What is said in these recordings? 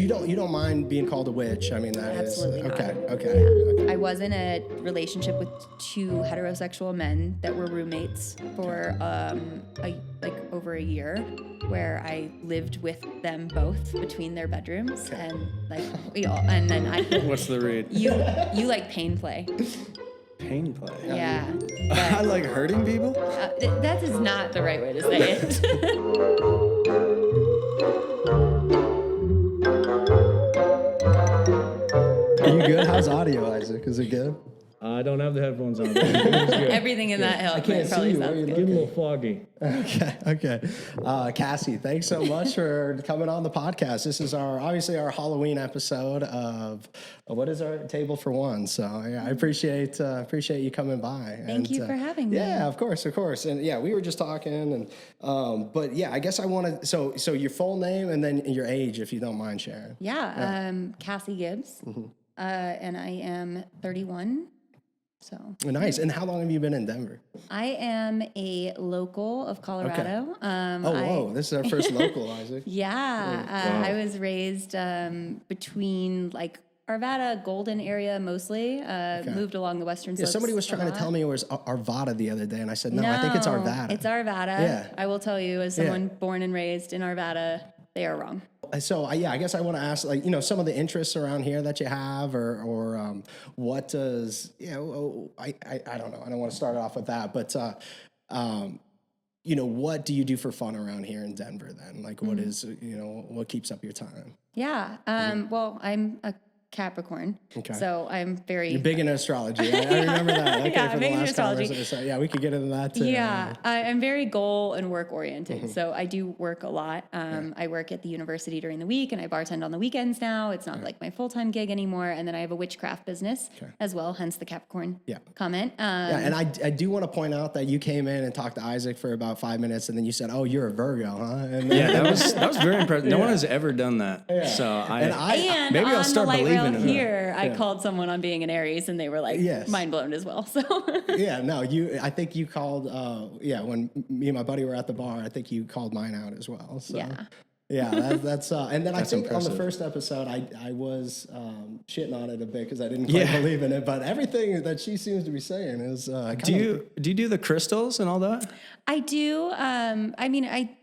You don't mind being called a witch? I mean, that Absolutely is not. okay. I was in a relationship with two heterosexual men that were roommates for over a year, where I lived with them both between their bedrooms, and like and then I. What's the read? You like pain play? Pain play. Yeah. I like hurting people. That is not the right way to say it. Are you good? How's audio, Isaac? Is it good? I don't have the headphones on. Everything's good. Everything in that helps. can't see you. Where are you Get a little foggy. Okay. Cassie, thanks so much for coming on the podcast. This is obviously our Halloween episode of what is our table for one. So yeah, I appreciate you coming by. Thank you for having me. Yeah, of course. And yeah, we were just talking, and but yeah, I guess I want to. So your full name and then your age, if you don't mind sharing. Yeah. Cassie Gibbs, and I am 31. So nice. And how long have you been in Denver? I am a local of Colorado. Okay. This is our first local, Isaac. Yeah. Wow. I was raised between like Arvada, Golden area mostly. Moved along the western slopes. Somebody was trying to tell me it was Arvada the other day, and I said, no, I think it's Arvada. It's Arvada. Yeah. I will tell you, as someone born and raised in Arvada, they are wrong. So I guess I want to ask, some of the interests around here that you have, or what does I don't know. I don't want to start off with that, but what do you do for fun around here in Denver? Then, like, what is what keeps up your time? Yeah. Well, I'm a Capricorn. Okay. So I'm very... You're big into astrology. I remember that. Okay, Yeah, for the big into last astrology. conversation. Yeah, we could get into that too. Yeah, I'm very goal and work oriented. So I do work a lot. I work at the university during the week, and I bartend on the weekends now. It's not like my full-time gig anymore. And then I have a witchcraft business as well, hence the Capricorn comment. And I do want to point out that you came in and talked to Isaac for about 5 minutes, and then you said, "Oh, you're a Virgo, huh?" And Yeah, that was very impressive. No one has ever done that. Yeah. So And maybe on I'll start the light believing rail in it. here, I called someone on being an Aries, and they were like mind blown as well. So I think you called. When me and my buddy were at the bar, I think you called mine out as well. So. Yeah, that's and then I think impressive. on the first episode I was shitting on it a bit because I didn't quite believe in it, but everything that she seems to be saying is. Do you do the crystals and all that? I do.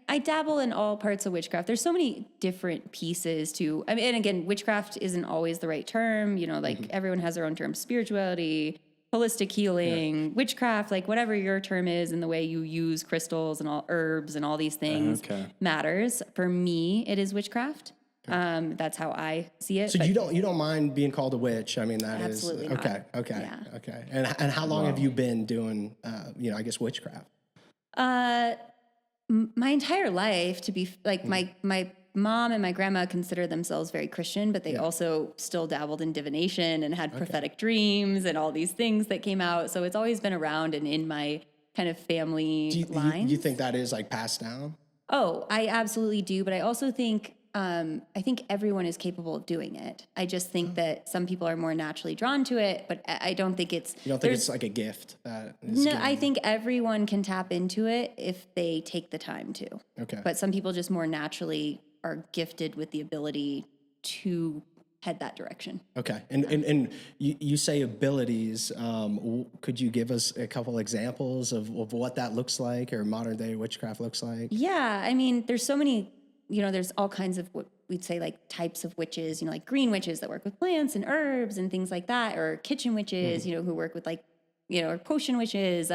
I dabble in all parts of witchcraft. There's so many different pieces to. I mean, and again, witchcraft isn't always the right term. Everyone has their own term: spirituality, holistic healing, witchcraft, like whatever your term is, and the way you use crystals and all herbs and all these things matters. For me, it is witchcraft. That's how I see it. So you don't mind being called a witch? I mean, that absolutely is not. Okay. Yeah. Okay. And how long have you been doing? I guess witchcraft. My entire life, to be like my mom and my grandma consider themselves very Christian, but they also still dabbled in divination and had prophetic dreams and all these things that came out. So it's always been around and in my kind of family lines. Do you think that is like passed down? Oh, I absolutely do. But I also think, I think everyone is capable of doing it. I just think that some people are more naturally drawn to it, but I don't think it's... You don't think it's like a gift? I think everyone can tap into it if they take the time to. Okay. But some people just more naturally are gifted with the ability to head that direction. Okay. And you say abilities. Could you give us a couple examples of what that looks like or modern day witchcraft looks like? Yeah. I mean, there's so many, there's all kinds of what we'd say like types of witches, like green witches that work with plants and herbs and things like that, or kitchen witches, who work with like, or potion witches,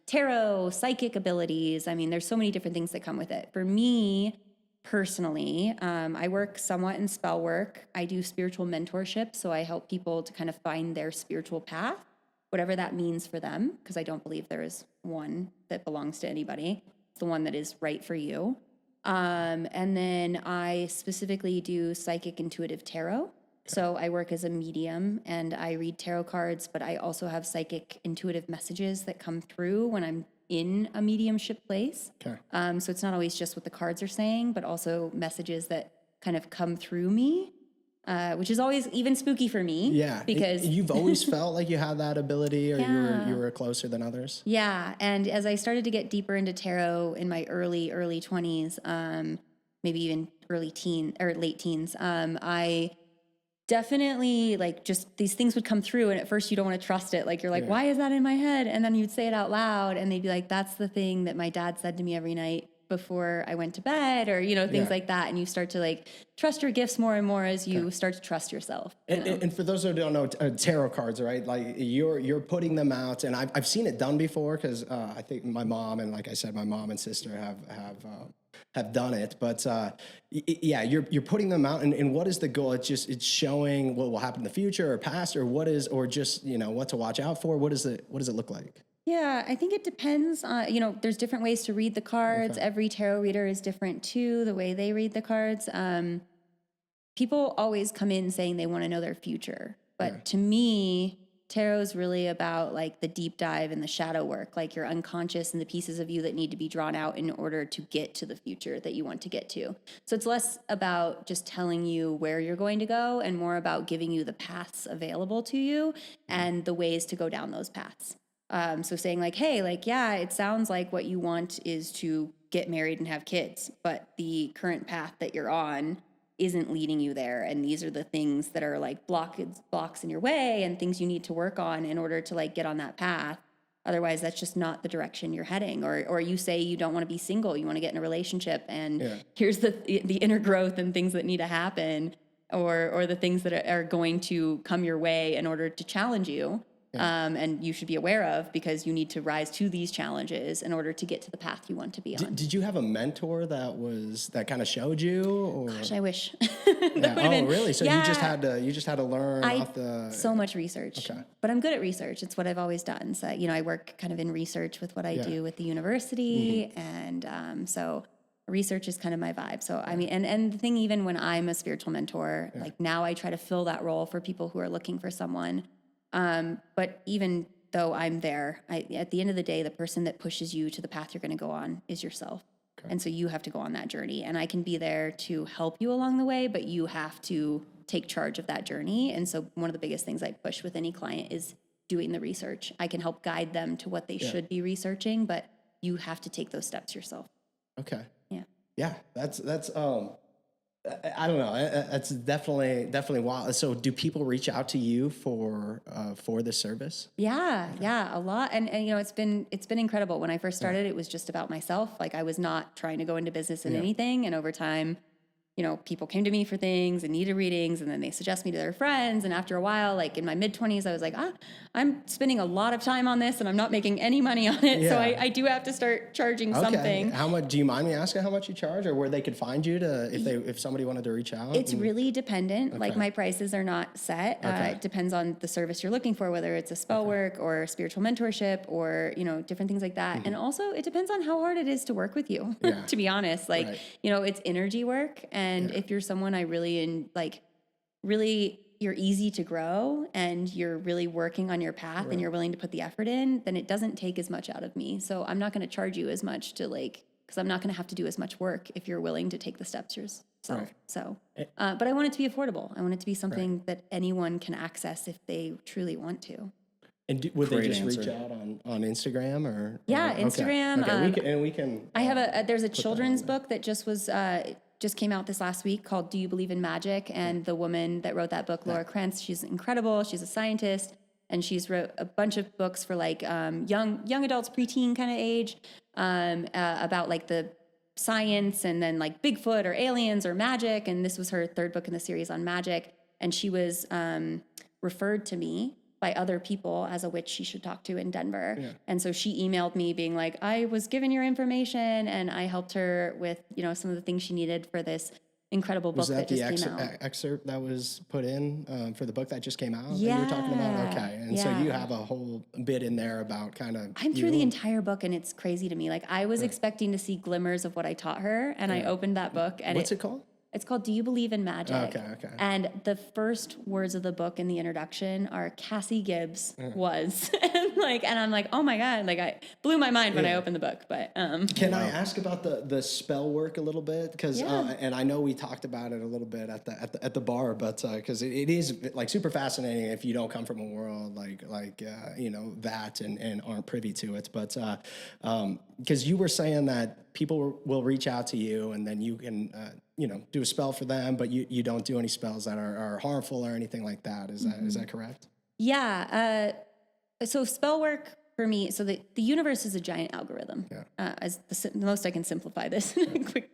tarot, psychic abilities. I mean, there's so many different things that come with it. For me, personally, I work somewhat in spell work. I do spiritual mentorship, so I help people to kind of find their spiritual path, whatever that means for them, because I don't believe there is one that belongs to anybody. It's the one that is right for you. And then I specifically do psychic intuitive tarot. So I work as a medium and I read tarot cards, but I also have psychic intuitive messages that come through when I'm in a mediumship place. Okay. So it's not always just what the cards are saying, but also messages that kind of come through me, which is always even spooky for me. Yeah. Because you've always felt like you had that ability, or you were closer than others. Yeah. And as I started to get deeper into tarot in my early 20s, maybe even late teens, I definitely like just these things would come through, and at first you don't want to trust it. Like you're like, why is that in my head? And then you'd say it out loud, and they'd be like, that's the thing that my dad said to me every night before I went to bed, or things like that. And you start to like trust your gifts more and more as you start to trust yourself. And for those who don't know, tarot cards, right? Like you're putting them out, and I've seen it done before because I think my mom and, like I said, my mom and sister have done it. But you're putting them out, and what is the goal? It's showing what will happen in the future or past, or just what to watch out for. What does it look like? Yeah, I think it depends on, there's different ways to read the cards. Okay. Every tarot reader is different too, the way they read the cards. People always come in saying they want to know their future. But to me, tarot is really about like the deep dive and the shadow work, like your unconscious and the pieces of you that need to be drawn out in order to get to the future that you want to get to. So it's less about just telling you where you're going to go and more about giving you the paths available to you and the ways to go down those paths. So saying like, hey, like, yeah, it sounds like what you want is to get married and have kids, but the current path that you're on isn't leading you there. And these are the things that are like blocks in your way and things you need to work on in order to like get on that path. Otherwise, that's just not the direction you're heading. Or you say you don't want to be single, you want to get in a relationship, and here's the inner growth and things that need to happen, or the things that are going to come your way in order to challenge you. And you should be aware of, because you need to rise to these challenges in order to get to the path you want to be on. Did you have a mentor that kind of showed you? Or? Gosh, I wish. Really? So you just had to learn so much research. Okay. But I'm good at research. It's what I've always done. So I work kind of in research with what I do with the university, and so research is kind of my vibe. So I mean, and the thing, even when I'm a spiritual mentor, like now I try to fill that role for people who are looking for someone. But even though I'm there, at the end of the day, the person that pushes you to the path you're going to go on is yourself. Okay. And so you have to go on that journey, and I can be there to help you along the way, but you have to take charge of that journey. And so one of the biggest things I push with any client is doing the research. I can help guide them to what they should be researching, but you have to take those steps yourself. Okay. Yeah. Yeah. That's I don't know. It's definitely wild. So, do people reach out to you for this service? Yeah, a lot. And it's been incredible. When I first started, it was just about myself. Like I was not trying to go into business in anything. And over time, people came to me for things and needed readings, and then they suggest me to their friends. And after a while, like in my mid-20s, I was like, I'm spending a lot of time on this and I'm not making any money on it. Yeah. So I do have to start charging something. How much, do you mind me asking how much you charge, or where they could find you if somebody wanted to reach out? It's really dependent. Like my prices are not set. It depends on the service you're looking for, whether it's a spell work or spiritual mentorship or, different things like that. Mm-hmm. And also it depends on how hard it is to work with you, to be honest. Like, it's energy work. And if you're someone I really you're easy to grow and you're really working on your path and you're willing to put the effort in, then it doesn't take as much out of me. So I'm not going to charge you as much because I'm not going to have to do as much work if you're willing to take the steps yourself. Right. So, but I want it to be affordable. I want it to be something that anyone can access if they truly want to. And would they just reach out on Instagram or? Yeah, Instagram. Okay. We can. I have there's a children's book that just came out this last week called Do You Believe in Magic? And the woman that wrote that book, Laura Krantz, she's incredible. She's a scientist, and she's wrote a bunch of books for like young adults, preteen kind of age, about like the science and then like Bigfoot or aliens or magic. And this was her third book in the series on magic. And she was referred to me by other people as a witch she should talk to in Denver. Yeah. And so she emailed me being like, I was given your information, and I helped her with, some of the things she needed for this incredible book that just came out. Was that the excerpt that was put in for the book that just came out that you were talking about? Okay. And so you have a whole bit in there about kind of... I'm through the entire book, and it's crazy to me. Like I was expecting to see glimmers of what I taught her, and I opened that book. And What's it called? It's called Do You Believe in Magic? Okay. And the first words of the book in the introduction are Cassie Gibbs was. and I'm like, oh my God, like I blew my mind when I opened the book. But Can I ask about the spell work a little bit? Because and I know we talked about it a little bit at the bar, but because it is like super fascinating if you don't come from a world like that and aren't privy to it. But because you were saying that people will reach out to you, and then you can do a spell for them, but you don't do any spells that are harmful or anything like that. Is that correct? Yeah. So spell work for me, so the universe is a giant algorithm. As the most I can simplify this in a quick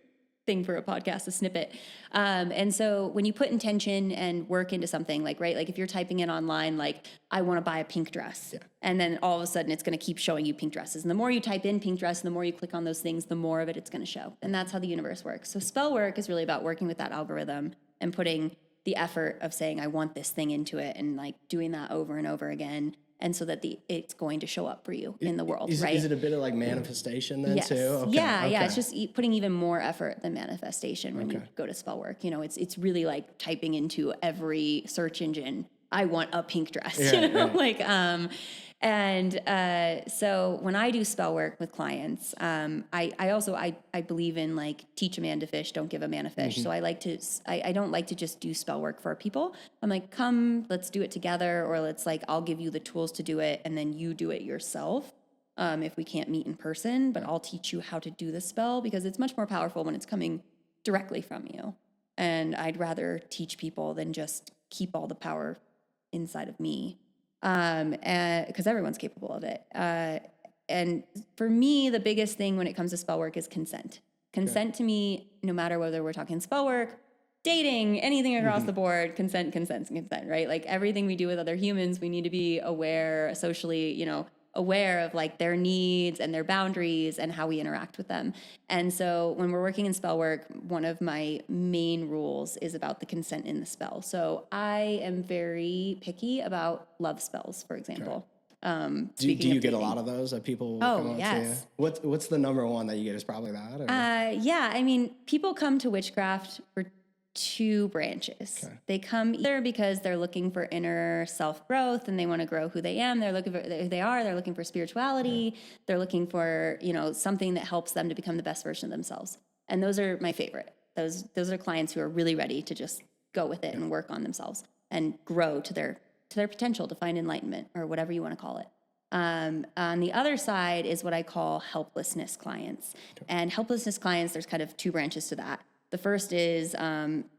thing for a podcast, a snippet. And so when you put intention and work into something, like if you're typing in online, like I want to buy a pink dress, and then all of a sudden it's going to keep showing you pink dresses. And the more you type in pink dress, and the more you click on those things, the more of it's going to show. And that's how the universe works. So spell work is really about working with that algorithm and putting the effort of saying, I want this thing into it, and like doing that over and over again. And so that it's going to show up for you in the world, right? Is it a bit of like manifestation then too? Okay. Yeah. It's just putting even more effort than manifestation when you go to spell work. It's really like typing into every search engine, I want a pink dress, so when I do spell work with clients, I believe in like teach a man to fish, don't give a man a fish. So I don't like to just do spell work for people. I'm like, come, let's do it together, or I'll give you the tools to do it and then you do it yourself. If we can't meet in person, but I'll teach you how to do the spell, because it's much more powerful when it's coming directly from you. And I'd rather teach people than just keep all the power inside of me. Because everyone's capable of it. And for me, the biggest thing when it comes to spell work is consent. Consent to me, no matter whether we're talking spell work, dating, anything across the board, consent, right? Like everything we do with other humans, we need to be aware, socially, aware of like their needs and their boundaries and how we interact with them. And so when we're working in spell work, one of my main rules is about the consent in the spell. So I am very picky about love spells, for example. Do you get a lot of those that people come up to you? What's the number one that you get? Is probably that? Or? I mean, people come to witchcraft for two branches. They come either because they're looking for inner self-growth and they want to grow who they am. They're looking for who they are. They're looking for spirituality. They're looking for, something that helps them to become the best version of themselves. And those are my favorite. Those are clients who are really ready to just go with it and work on themselves and grow to their potential, to find enlightenment, or whatever you want to call it. On the other side is what I call helplessness clients. And helplessness clients, there's kind of two branches to that. The first is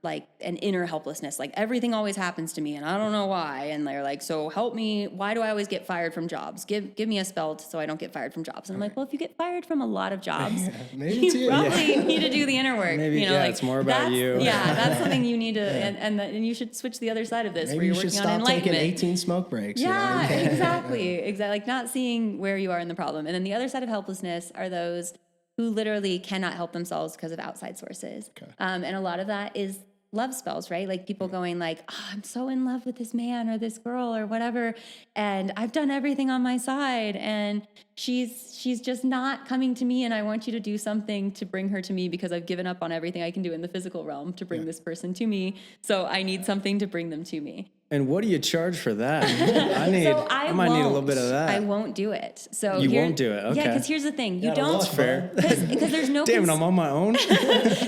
like an inner helplessness, like everything always happens to me and I don't know why. And they're like, so help me. Why do I always get fired from jobs? Give me a spell so I don't get fired from jobs. And I'm like, well, if you get fired from a lot of jobs, you probably need to do the inner work. Maybe, it's more about you. Yeah, that's something you need to, and you should switch the other side of this, where you're working on enlightenment. Taking 18 smoke breaks. Yeah, exactly. Like not seeing where you are in the problem. And then the other side of helplessness are those who literally cannot help themselves because of outside sources. And a lot of that is love spells, right? Like people going like, I'm so in love with this man or this girl or whatever, and I've done everything on my side, and she's just not coming to me, and I want you to do something to bring her to me because I've given up on everything I can do in the physical realm to bring this person to me. So I need something to bring them to me. And what do you charge for that? I might need a little bit of that. I won't do it. So you won't do it. Okay. Yeah, because here's the thing: you don't. That's fair. Because there's no. Damn it! I'm on my own.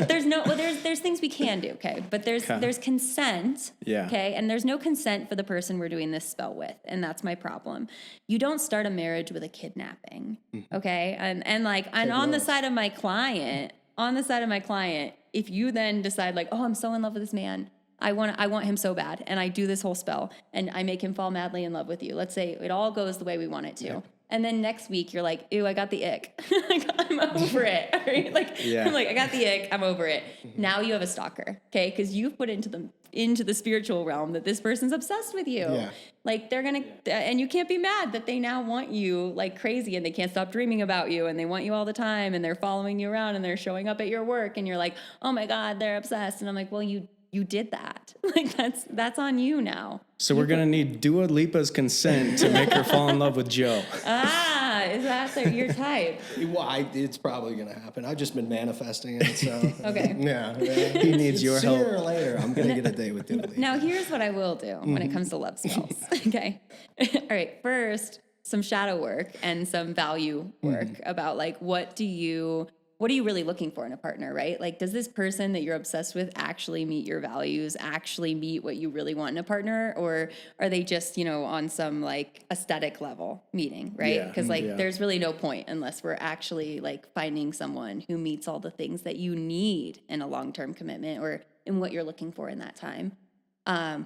There's things we can do. Okay, but there's consent. Yeah. Okay, and there's no consent for the person we're doing this spell with, and that's my problem. You don't start a marriage with a kidnapping. Okay, and on the side of my client, if you then decide like, oh, I'm so in love with this man. I want him so bad, and I do this whole spell, and I make him fall madly in love with you. Let's say it all goes the way we want it to. Yeah. And then next week you're like, ew, I got the ick. I'm over it. Right? I'm like, I got the ick. I'm over it. Now you have a stalker, okay? Because you've put into the spiritual realm that this person's obsessed with you. Yeah. Like they're gonna, and you can't be mad that they now want you like crazy, and they can't stop dreaming about you, and they want you all the time, and they're following you around, and they're showing up at your work, and you're like, oh my God, they're obsessed. And I'm like, well, you did that. Like that's on you now. So we're gonna need Dua Lipa's consent to make her fall in love with Joe. Is that your type? Well, it's probably gonna happen. I've just been manifesting it, so okay. Yeah. He needs your help. Sooner or later, I'm gonna get a date with Dua Lipa. Now here's what I will do when it comes to love spells. Okay. All right. First, some shadow work and some value work about like what do you what are you really looking for in a partner, right? Like, does this person that you're obsessed with actually meet your values, actually meet what you really want in a partner? Or are they just, on some like aesthetic level meeting, right? Yeah, Because like, yeah. there's really no point unless we're actually like finding someone who meets all the things that you need in a long-term commitment or in what you're looking for in that time,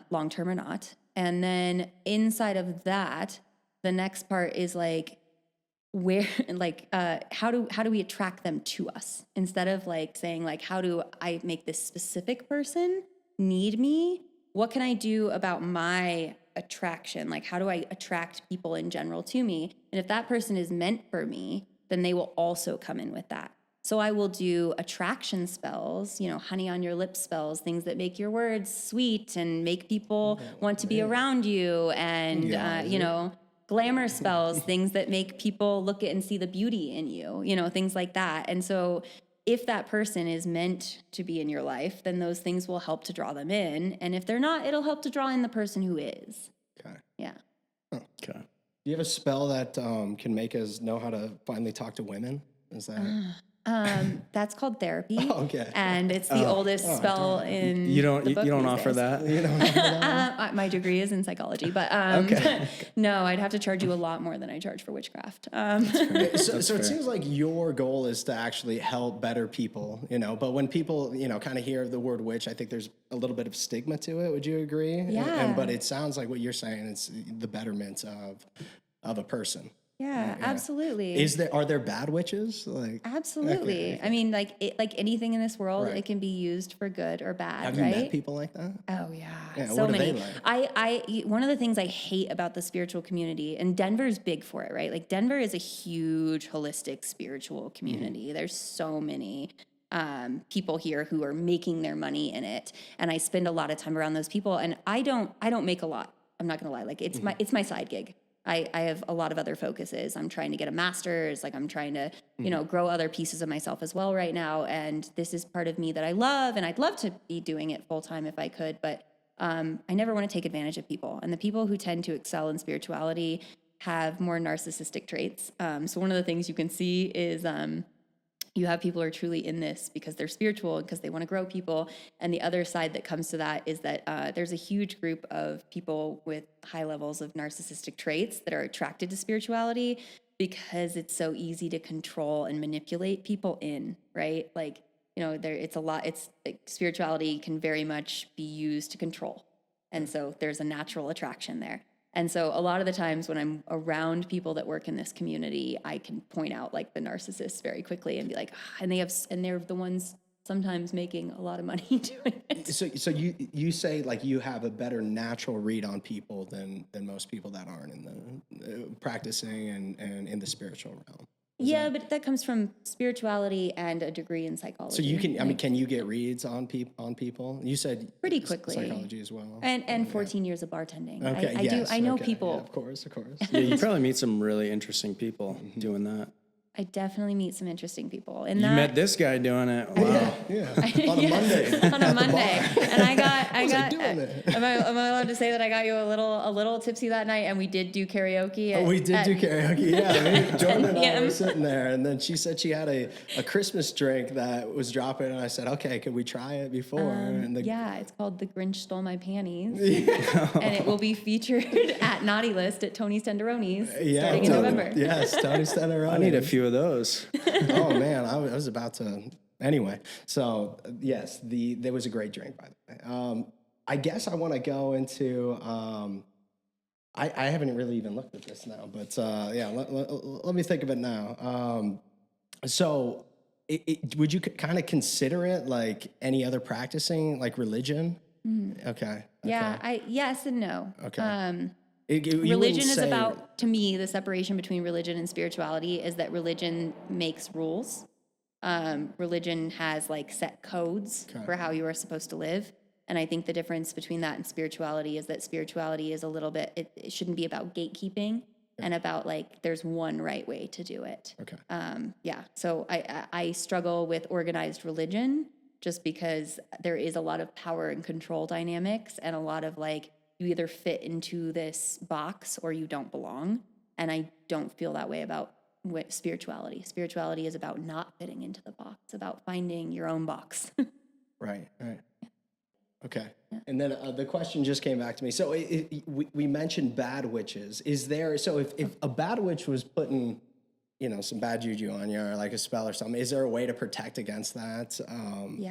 long-term or not. And then inside of that, the next part is like, where like how do we attract them to us, instead of like saying like, how do I make this specific person need me? What can I do about my attraction? Like, how do I attract people in general to me? And if that person is meant for me, then they will also come in with that. So I will do attraction spells, honey on your lips spells, things that make your words sweet and make people want to be around you, and glamour spells, things that make people look at and see the beauty in you, things like that. And so if that person is meant to be in your life, then those things will help to draw them in. And if they're not, it'll help to draw in the person who is. Okay. Yeah. Okay. Do you have a spell that can make us know how to finally talk to women? Is that? That's called therapy. Oh, okay. And it's the oldest spell in You don't the book you don't these offer days. that? You know, My degree is in psychology, but no, I'd have to charge you a lot more than I charge for witchcraft. so fair. it seems like your goal is to actually help better people, but when people, kind of hear the word witch, I think there's a little bit of stigma to it. Would you agree? Yeah. But it sounds like what you're saying is the betterment of a person. Yeah, absolutely. Are there bad witches? Like, Absolutely. Okay. I mean, like anything in this world, Right. it can be used for good or bad, have right? you met people like that? Oh yeah, Yeah, so what are many. they like? I one of the things I hate about the spiritual community, and Denver's big for it, right? Like Denver is a huge holistic spiritual community. There's so many people here who are making their money in it, and I spend a lot of time around those people. And I don't make a lot. I'm not gonna lie. Like it's my side gig. I have a lot of other focuses. I'm trying to get a master's. Like I'm trying to, grow other pieces of myself as well right now. And this is part of me that I love, and I'd love to be doing it full time if I could. But I never want to take advantage of people. And the people who tend to excel in spirituality have more narcissistic traits. So one of the things you can see is you have people who are truly in this because they're spiritual and because they want to grow people. And the other side that comes to that is that there's a huge group of people with high levels of narcissistic traits that are attracted to spirituality because it's so easy to control and manipulate people in, right? Like, it's like spirituality can very much be used to control. And so there's a natural attraction there. And so a lot of the times when I'm around people that work in this community, I can point out like the narcissists very quickly and be like, and they're the ones sometimes making a lot of money doing it. So you say like you have a better natural read on people than most people that aren't in the practicing and in the spiritual realm. But that comes from spirituality and a degree in psychology. So you can, can you get reads on people? You said pretty quickly. Psychology as well. And 14 years of bartending. Okay, I know people. Yeah, of course. Yeah, you probably meet some really interesting people doing that. I definitely meet some interesting people. You met this guy doing it. Wow. Yeah. On a Monday. On a Monday. And I got doing it? am I allowed to say that I got you a little tipsy that night, and we did do karaoke We did do karaoke, yeah. Jordan and I were 10 sitting there, and then she said she had a Christmas drink that was dropping, and I said, okay, could we try it before? it's called The Grinch Stole My Panties. And it will be featured at Naughty List at Tony's Tenderoni's starting in November. Yes, Tony's Tenderoni. I need a few of those. Oh man, I was about to. Anyway, so yes, there was a great drink, by the way. I guess I want to go into. I haven't really even looked at this now, but let me think of it now. So, would you kind of consider it like any other practicing, like religion? Okay. Yeah, yes and no. Okay. Religion is about, to me, the separation between religion and spirituality is that religion makes rules. Religion has like set codes for how you are supposed to live. And I think the difference between that and spirituality is that spirituality is a little bit, it shouldn't be about gatekeeping and about like, there's one right way to do it. Okay. So I struggle with organized religion just because there is a lot of power and control dynamics and a lot of like, you either fit into this box or you don't belong. And I don't feel that way about spirituality. Spirituality is about not fitting into the box, about finding your own box. Right. Okay. And then the question just came back to me. So we mentioned bad witches. Is there, so if a bad witch was putting, some bad juju on you or like a spell or something, is there a way to protect against that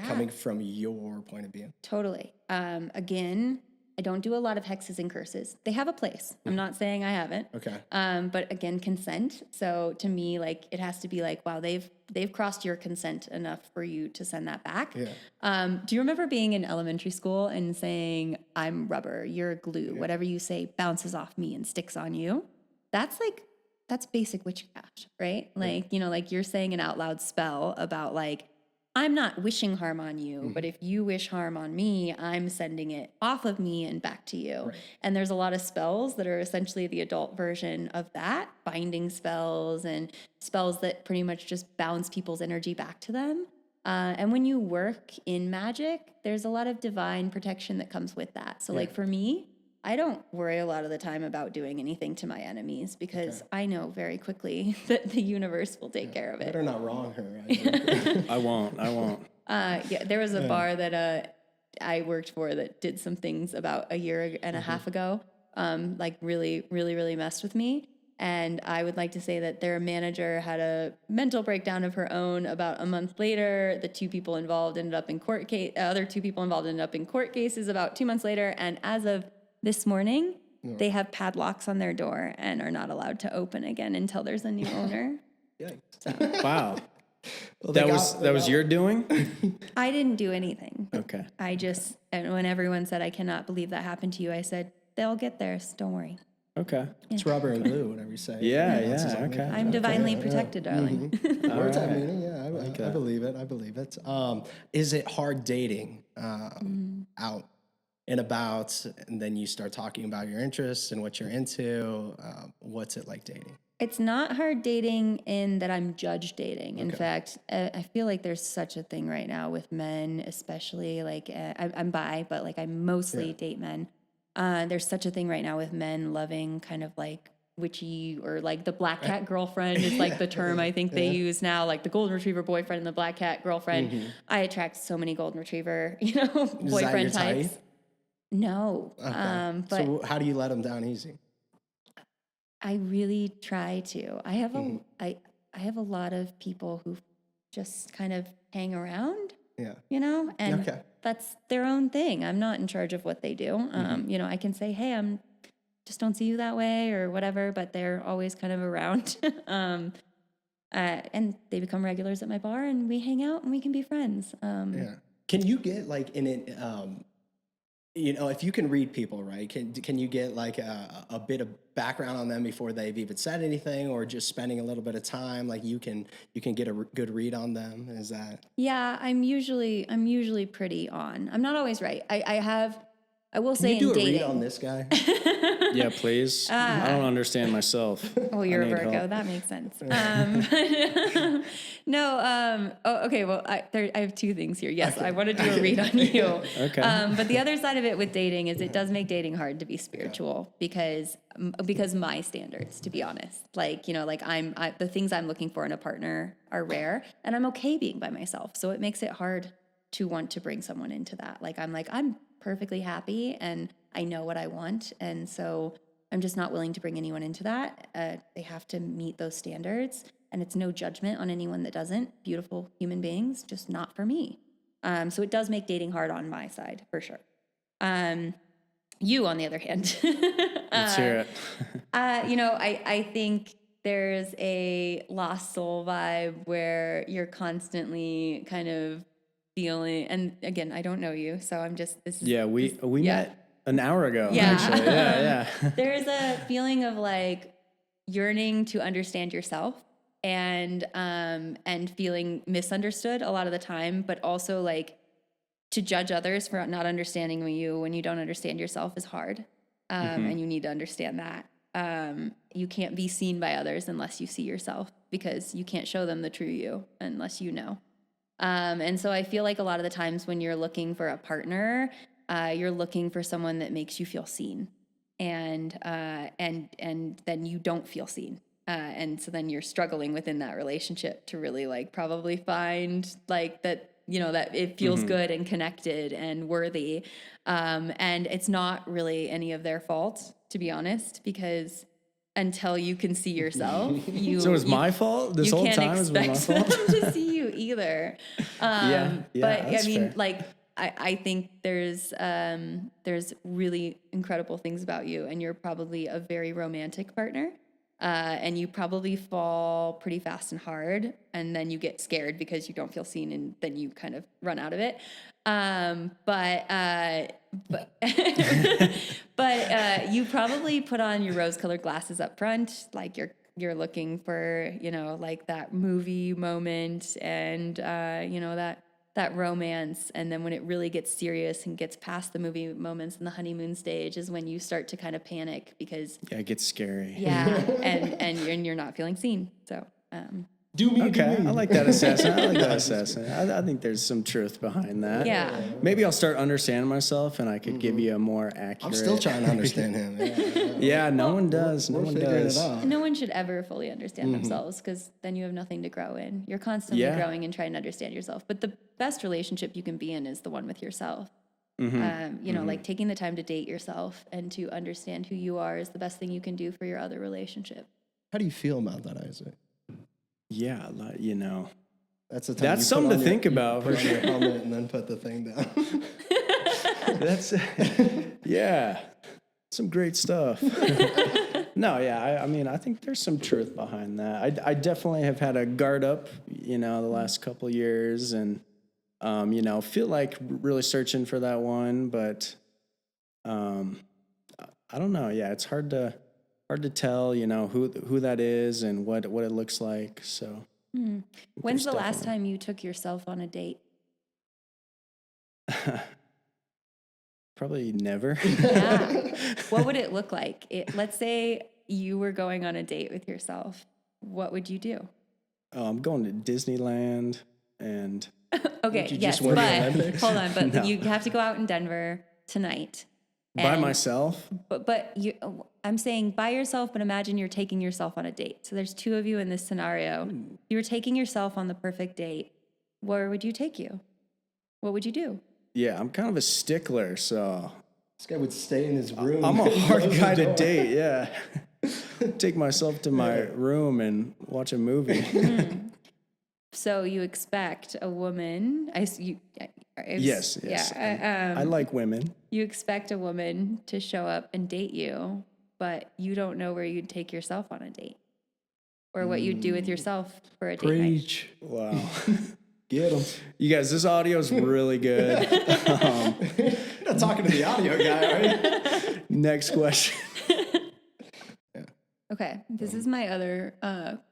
coming from your point of view? Totally. Again, I don't do a lot of hexes and curses. They have a place. I'm not saying I haven't. Okay. But again, consent. So to me, like, it has to be like, wow, they've crossed your consent enough for you to send that back. Yeah. Do you remember being in elementary school and saying, I'm rubber, you're glue, whatever you say bounces off me and sticks on you? That's basic witchcraft, right? Like, like you're saying an out loud spell about like, I'm not wishing harm on you, but if you wish harm on me, I'm sending it off of me and back to you. Right. And there's a lot of spells that are essentially the adult version of that, binding spells and spells that pretty much just bounce people's energy back to them. And when you work in magic, there's a lot of divine protection that comes with that. So like for me, I don't worry a lot of the time about doing anything to my enemies because I know very quickly that the universe will take care of it. Better not wrong her. Right? I won't. There was a bar that I worked for that did some things about a year and a half ago, like really, really, really messed with me. And I would like to say that their manager had a mental breakdown of her own about a month later. The two people involved ended up in court case. Other two people involved ended up in court cases about 2 months later. And as of this morning, they have padlocks on their door and are not allowed to open again until there's a new owner. Yikes. So. Wow. Well, that was your doing? I didn't do anything. Okay. And when everyone said, I cannot believe that happened to you, I said, they'll get theirs. Don't worry. Okay. It's rubber and glue, whatever you say. Yeah. Okay. I'm divinely protected, darling. Words have meaning. Yeah, I believe it. Is it hard dating out and about, and then you start talking about your interests and what you're into? What's it like dating? It's not hard dating in that I'm judge dating. In fact, I feel like there's such a thing right now with men, especially like I'm bi, but like I mostly date men. There's such a thing right now with men loving kind of like witchy or like the black cat girlfriend is like the term I think they use now, like the golden retriever boyfriend and the black cat girlfriend. I attract so many golden retriever, boyfriend types. Type? No. Okay. But so how do you let them down easy? I really try to. I have I have a lot of people who just kind of hang around. Yeah. And that's their own thing. I'm not in charge of what they do. I can say, hey, I'm just don't see you that way or whatever, but they're always kind of around. And they become regulars at my bar and we hang out and we can be friends. Can you get like in it, if you can read people, right? Can you get like a bit of background on them before they've even said anything, or just spending a little bit of time, like you can get a good read on them? Is that? Yeah, I'm usually pretty on. I'm not always right. I will say can you in do a dating. read on this guy? Yeah, please. I don't understand myself. Oh, you're a Virgo. Help. That makes sense. Okay. Well, I have two things here. Yes, I want to do a read on you. Okay. But the other side of it with dating is it does make dating hard to be spiritual because my standards, to be honest, like the things I'm looking for in a partner are rare, and I'm okay being by myself. So it makes it hard to want to bring someone into that. I'm perfectly happy and I know what I want. And so I'm just not willing to bring anyone into that. They have to meet those standards, and it's no judgment on anyone that doesn't. Beautiful human beings, just not for me. So it does make dating hard on my side for sure. You, on the other hand, let's hear it. I think there's a lost soul vibe where you're constantly kind of feeling, and again, I don't know you, so I'm just, we met an hour ago, actually. Yeah. There's a feeling of like yearning to understand yourself and feeling misunderstood a lot of the time, but also like to judge others for not understanding you when you don't understand yourself is hard. And you need to understand that. You can't be seen by others unless you see yourself, because you can't show them the true you unless you know. And so I feel like a lot of the times when you're looking for a partner, you're looking for someone that makes you feel seen, and then you don't feel seen. And so then you're struggling within that relationship to really like probably find like that, you know, that it feels good and connected and worthy. And it's not really any of their fault, to be honest, because until you can see yourself, So it's my fault this whole time? Is my fault? them to see you either. But I mean, fair. like, I think there's really incredible things about you, and you're probably a very romantic partner. And you probably fall pretty fast and hard, and then you get scared because you don't feel seen, and then you kind of run out of it. But you probably put on your rose-colored glasses up front, like you're looking for, you know, like that movie moment and you know, that romance. And then when it really gets serious and gets past the movie moments and the honeymoon stage is when you start to kind of panic because It gets scary. and you're not feeling seen. So Okay, I like that assessment. I think there's some truth behind that. Yeah. Maybe I'll start understanding myself, and I could give you a more accurate. I'm still trying to understand him. Yeah, no one does. No one Figuring does. it out. no one should ever fully understand themselves, because then you have nothing to grow in. You're constantly growing and trying to understand yourself. But the best relationship you can be in is the one with yourself. You know, like taking the time to date yourself and to understand who you are is the best thing you can do for your other relationship. How do you feel about that, Isaac? Yeah, you know. That's the time That's you something put to on think about. Put on your helmet and then put the thing down. That's yeah, some great stuff. No, yeah, I mean, I think there's some truth behind that. I definitely have had a guard up, you know, the last couple of years, and you know, feel like really searching for that one, but I don't know. Yeah, it's hard to tell, you know, who that is and what it looks like. So, When's the last time you took yourself on a date? Probably never. Yeah. What would it look like? Let's say you were going on a date with yourself. What would you do? I'm going to Disneyland and. Okay, you yes, just win the but Olympics? hold on, but No. you have to go out in Denver tonight. By And- myself? But I'm saying by yourself, but imagine you're taking yourself on a date. So there's two of you in this scenario. You were taking yourself on the perfect date. Where would you take you? What would you do? Yeah, I'm kind of a stickler, so This guy would stay in his room. I'm a and hard close the guy to door. date. Yeah, take myself to my room and watch a movie. So you expect a woman. Yes. Yeah. I like women. You expect a woman to show up and date you, but you don't know where you'd take yourself on a date, or what you'd do with yourself for a date night. Preach. Wow. Get him. You guys, this audio is really good. You're not talking to the audio guy, are you? Next question. Okay, this is my other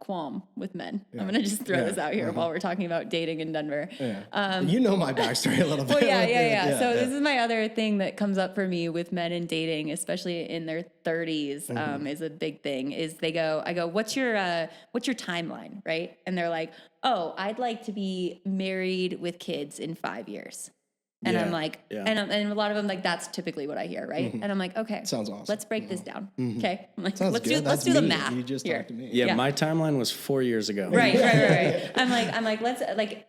qualm with men. I'm gonna just throw this out here while we're talking about dating in Denver. You know my backstory a little bit. Well, yeah. So this is my other thing that comes up for me with men and dating, especially in their 30s, is a big thing. Is I go, what's your timeline, right? And they're like, oh, I'd like to be married with kids in 5 years. And I'm like, and a lot of them, like, that's typically what I hear, right? And I'm like, okay, Sounds awesome. let's break this down. Okay, I'm like, Sounds let's good. do That's the me. math. You just here. talked to me. Yeah, my timeline was 4 years ago. Right. I'm like, let's, like,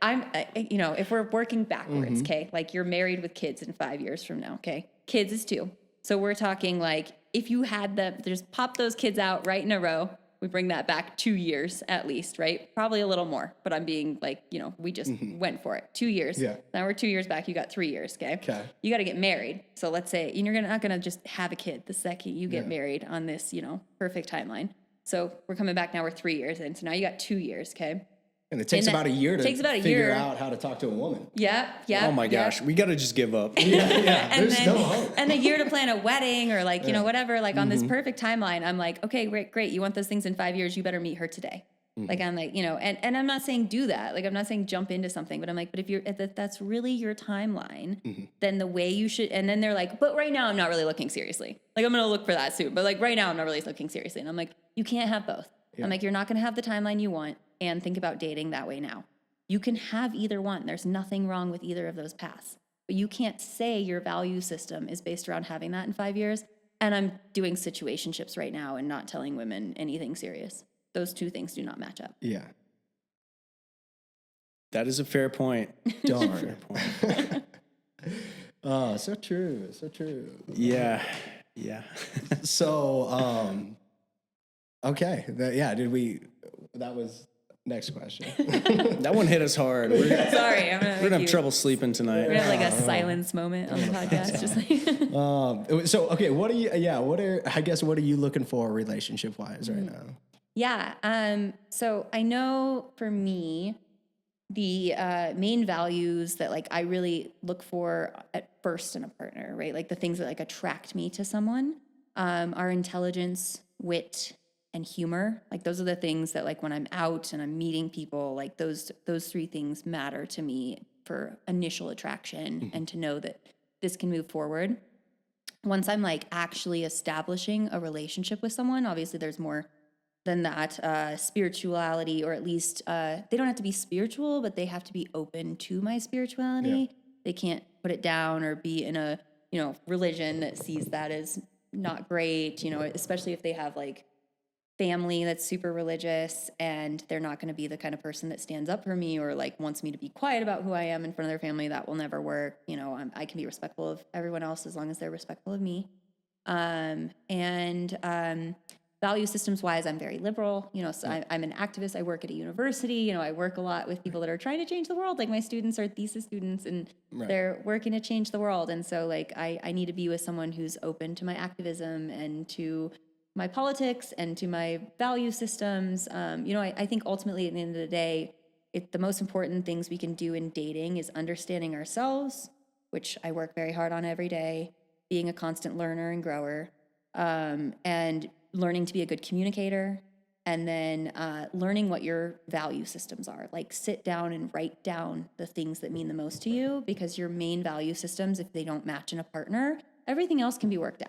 you know, if we're working backwards, okay, like you're married with kids in 5 years from now, okay, kids is 2. So we're talking like, if you had just pop those kids out right in a row, we bring that back 2 years at least, right? Probably a little more, but I'm being like, you know, we just went for it. 2 years. Yeah. Now we're 2 years back. You got 3 years. Okay. Okay. You got to get married. So let's say you're not going to just have a kid the second you get married on this, you know, perfect timeline. So we're coming back now. We're 3 years in. So now you got 2 years. Okay. And it takes about a year to year. figure out how to talk to a woman. Yeah. Oh my gosh, we got to just give up. And There's no hope. and a year to plan a wedding or like, you know, whatever, like on this perfect timeline, I'm like, okay, great. You want those things in 5 years, you better meet her today. Like, I'm like, you know, and I'm not saying do that. Like, I'm not saying jump into something, but I'm like, but if that's really your timeline, then the way you should, and then they're like, but right now I'm not really looking seriously. Like, I'm going to look for that soon, but like right now I'm not really looking seriously. And I'm like, you can't have both. I'm like, you're not going to have the timeline you want and think about dating that way now. You can have either one. There's nothing wrong with either of those paths. But you can't say your value system is based around having that in 5 years. And I'm doing situationships right now and not telling women anything serious. those two things do not match up. Yeah. That is a fair point. Darn. Fair point. Oh, so true. So true. Yeah. Yeah. So, okay. That was next question. That one hit us hard. We're Sorry, I'm gonna have trouble sleeping tonight. We're gonna have like a silence moment on the podcast. Just like So, okay. What are you looking for relationship wise right now? Yeah. So I know for me, the main values that like I really look for at first in a partner, right? Like the things that like attract me to someone are intelligence, wit, and humor. Like those are the things that like when I'm out and I'm meeting people, like those three things matter to me for initial attraction and to know that this can move forward. Once I'm like actually establishing a relationship with someone, obviously there's more than that, spirituality, or at least they don't have to be spiritual, but they have to be open to my spirituality. Yeah. They can't put it down or be in a, religion that sees that as not great, especially if they have like family that's super religious and they're not going to be the kind of person that stands up for me or like wants me to be quiet about who I am in front of their family. That will never work. I can be respectful of everyone else as long as they're respectful of me. Value systems wise, I'm very liberal, so I'm an activist. I work at a university, I work a lot with people that are trying to change the world. Like my students are thesis students and they're working to change the world. And so like, I need to be with someone who's open to my activism and to my politics and to my value systems. I think ultimately at the end of the day, the most important things we can do in dating is understanding ourselves, which I work very hard on every day, being a constant learner and grower, and learning to be a good communicator, and then learning what your value systems are. Like sit down and write down the things that mean the most to you, because your main value systems, if they don't match in a partner, everything else can be worked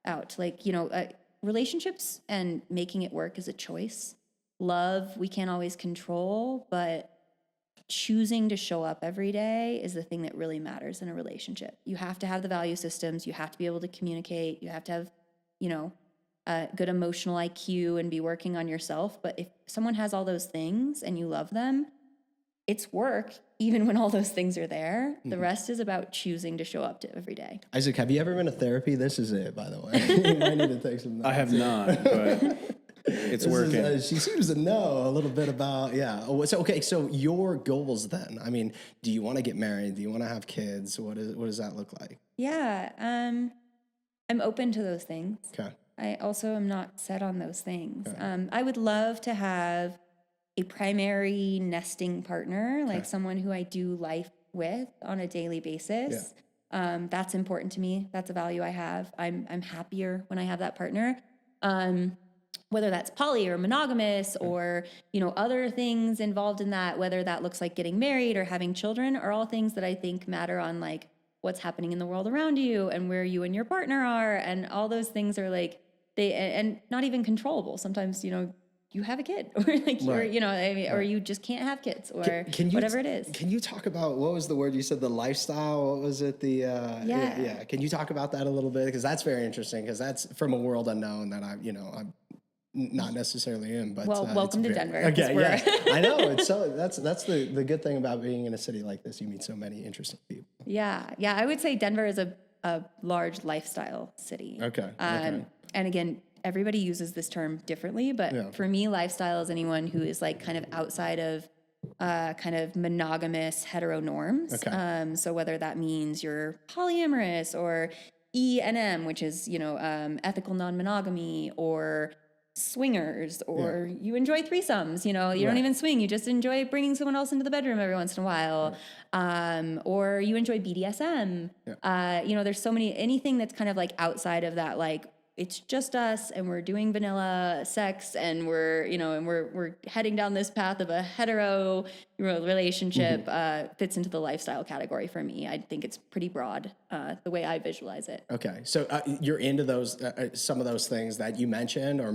out. Like, relationships and making it work is a choice. Love, we can't always control, but choosing to show up every day is the thing that really matters in a relationship. You have to have the value systems. You have to be able to communicate. You have to have, good emotional IQ and be working on yourself. But if someone has all those things and you love them, it's work, even when all those things are there. Mm-hmm. The rest is about choosing to show up to every day. Isaac, have you ever been to therapy? This is it, by the way. You might need to take some notes. I have not, but it's working. She seems to know a little bit about, So your goals then, do you want to get married? Do you want to have kids? What does that look like? Yeah, I'm open to those things. Okay. I also am not set on those things. Okay. I would love to have a primary nesting partner, like someone who I do life with on a daily basis. Yeah. That's important to me. That's a value I have. I'm happier when I have that partner. Whether that's poly or monogamous or, other things involved in that, whether that looks like getting married or having children, are all things that I think matter on like what's happening in the world around you and where you and your partner are. And all those things are like, and not even controllable. Sometimes, you have a kid or like, right. Or you just can't have kids or whatever it is. Can you talk about, what was the word you said, the lifestyle? What was it? Yeah. Can you talk about that a little bit? Because that's very interesting, because that's from a world unknown that I'm not necessarily in, but welcome to Denver. Okay, yeah, I know. It's so that's the good thing about being in a city like this. You meet so many interesting people. Yeah. I would say Denver is a large lifestyle city. Okay. And again, everybody uses this term differently, but for me, lifestyle is anyone who is like kind of outside of kind of monogamous hetero norms. Okay. So whether that means you're polyamorous or E&M, which is ethical non-monogamy, or swingers, or you enjoy threesomes, you don't even swing, you just enjoy bringing someone else into the bedroom every once in a while, or you enjoy BDSM. There's so many, anything that's kind of like outside of that, like it's just us and we're doing vanilla sex and we're heading down this path of a hetero relationship, fits into the lifestyle category for me. I think it's pretty broad, the way I visualize it. Okay. So you're into those, some of those things that you mentioned, or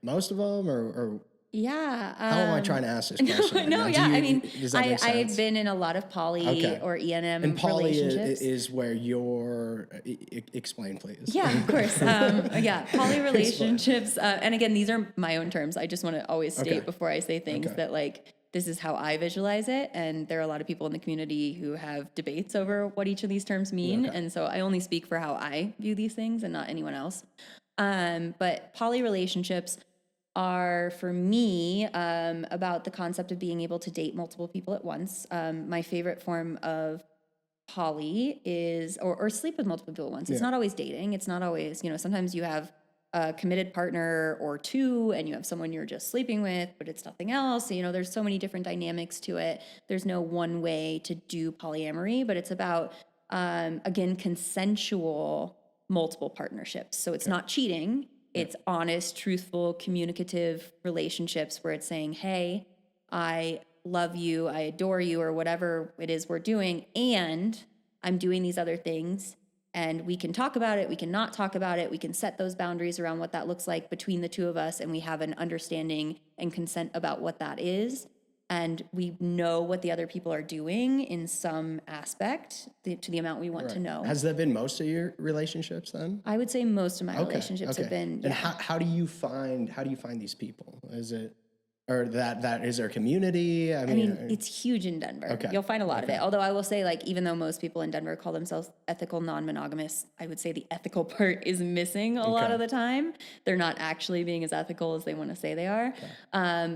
most of them, or Yeah. How am I trying to ask this question? right No, now? yeah. Does that make sense? I've been in a lot of poly or E&M And poly relationships. is where you're, explain please. Yeah, of course. Yeah, poly relationships. And again, these are my own terms. I just want to always state before I say things that like, this is how I visualize it. And there are a lot of people in the community who have debates over what each of these terms mean. And so I only speak for how I view these things and not anyone else. But poly relationships are for me about the concept of being able to date multiple people at once. My favorite form of poly is, or sleep with multiple people at once. It's not always dating. It's not always, sometimes you have a committed partner or two and you have someone you're just sleeping with, but it's nothing else. There's so many different dynamics to it. There's no one way to do polyamory, but it's about, again, consensual multiple partnerships. So it's not cheating. It's honest, truthful, communicative relationships where it's saying, hey, I love you, I adore you, or whatever it is we're doing, and I'm doing these other things, and we can talk about it, we can not talk about it, we can set those boundaries around what that looks like between the two of us, and we have an understanding and consent about what that is, and we know what the other people are doing in some aspect to the amount we want to know. Has that been most of your relationships then? I would say most of my relationships have been. And how do you find these people? Is it, or that is there a community? I mean, it's huge in Denver. Okay. You'll find a lot of it. Although I will say, like, even though most people in Denver call themselves ethical non-monogamous, I would say the ethical part is missing a lot of the time. They're not actually being as ethical as they want to say they are.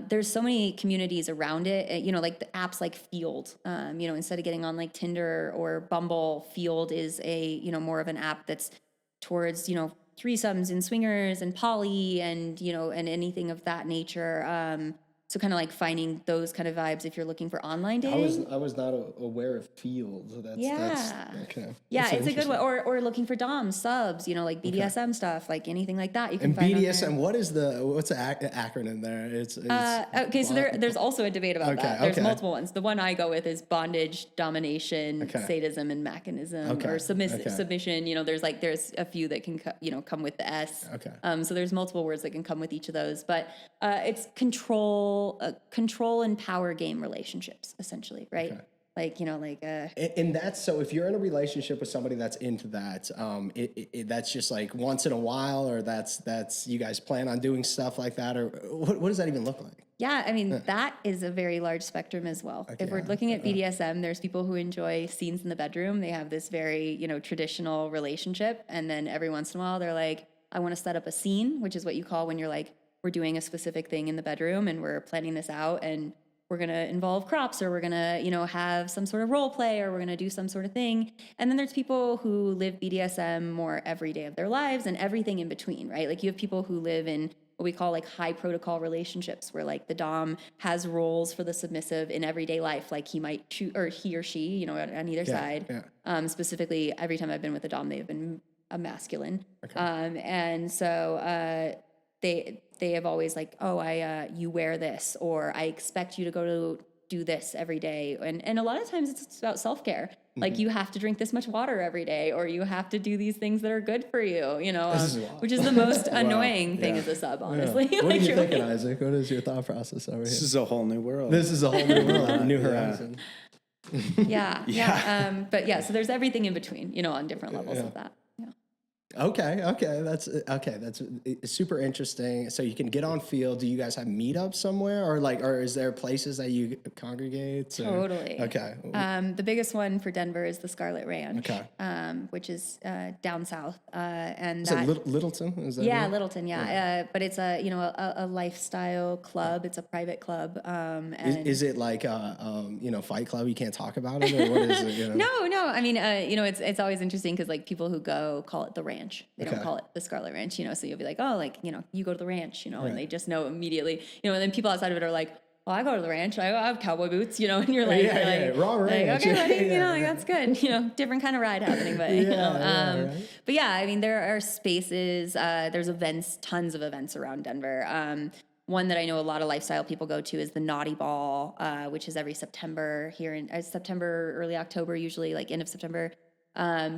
There's so many communities around it. Like the apps like Field. Instead of getting on like Tinder or Bumble, Field is a more of an app that's towards threesomes and swingers and poly and and anything of that nature. So kind of like finding those kind of vibes if you're looking for online dating. I was not aware of Fields. That's okay. Yeah, That's it's a good one. Or looking for DOM subs, like BDSM stuff, like anything like that. You can and find BDSM. What's the acronym there? It's okay. So there's also a debate about that. There's okay. multiple ones. The one I go with is bondage, domination, sadism, and mechanism, or submission. There's a few that can come with the S. So there's multiple words that can come with each of those, but it's control and power game relationships, essentially, right? And that's, so if you're in a relationship with somebody that's into that, that's just like once in a while, or that's you guys plan on doing stuff like that, or what does that even look like? Yeah, I mean, that is a very large spectrum as well. If we're looking at BDSM, there's people who enjoy scenes in the bedroom. They have this very, traditional relationship. And then every once in a while, they're like, I want to set up a scene, which is what you call when you're like, we're doing a specific thing in the bedroom and we're planning this out and we're going to involve crops, or we're going to, have some sort of role play, or we're going to do some sort of thing. And then there's people who live BDSM more every day of their lives and everything in between, right? Like you have people who live in what we call like high protocol relationships, where like the Dom has roles for the submissive in everyday life. Like he might choose, or he or she, on either side. Specifically, every time I've been with a Dom, they've been a masculine. And so they have always like, oh, you wear this, or I expect you to go to do this every day. And a lot of times it's about self-care. Like you have to drink this much water every day, or you have to do these things that are good for you, which is the most annoying thing as a sub, honestly. What are you thinking, Isaac? What is your thought process over here? This is a whole new world. This is a whole new world, a new horizon. So there's everything in between, on different levels of that. Okay. That's super interesting. So you can get on Field. Do you guys have meetups somewhere, or is there places that you congregate? Totally. Okay. The biggest one for Denver is the Scarlet Ranch, which is down south. And is it Littleton? Is that Littleton. Yeah. But it's a lifestyle club. It's a private club. And is it like Fight Club? You can't talk about it, or what is it? No. I mean, it's always interesting because like people who go call it the ranch. They don't call it the Scarlet Ranch, so you'll be like, oh, like, you go to the ranch, and they just know immediately, and then people outside of it are like, well, I go to the ranch, I have cowboy boots, and you're like, wrong ranch. Okay, buddy, that's good, different kind of ride happening, but, but yeah, I mean, there are spaces, there's events, tons of events around Denver. One that I know a lot of lifestyle people go to is the Naughty Ball, which is every September here in September, early October, usually like end of September.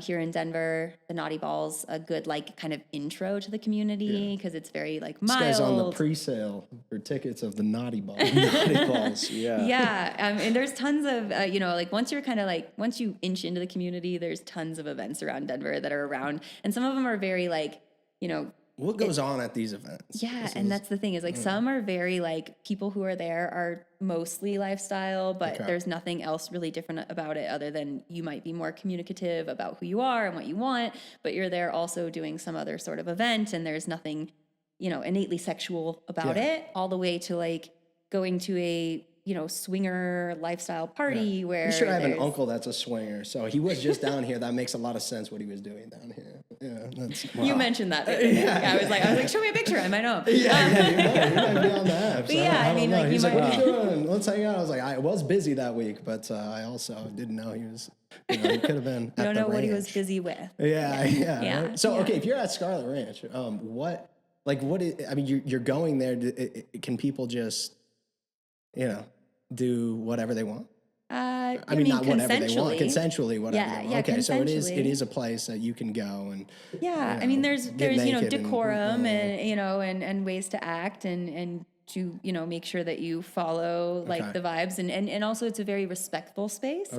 Here in Denver, the Naughty Ball's a good like kind of intro to the community because it's very like mild. This guy's on the pre-sale for tickets of the Naughty Ball. Naughty balls, yeah. Yeah, and there's tons of like once you inch into the community, there's tons of events around Denver that are around, and some of them are very like What goes on at these events? Yeah, that's the thing is like some are very like people who are there are mostly lifestyle, but there's nothing else really different about it other than you might be more communicative about who you are and what you want, but you're there also doing some other sort of event and there's nothing, innately sexual about it, all the way to like going to a swinger lifestyle party where I'm sure I have an uncle that's a swinger, so he was just down here. That makes a lot of sense what he was doing down here. Yeah, You mentioned that. I was like, show me a picture. I might know. You might be on the app. So I mean, like, he's you like, might. what are you doing? Let's hang out. I was like, I was busy that week, but I also didn't know he was. He could have been. I don't know what he was busy with. Yeah. Right? So okay, if you're at Scarlet Ranch, you're going there. Can people just, do whatever they want? I mean, not whatever they want, consensually. consensually, whatever they want. Yeah, okay, so it consensually. is a place that you can go and. I mean, there's decorum and and ways to act and to make sure that you follow like the vibes and also it's a very respectful space.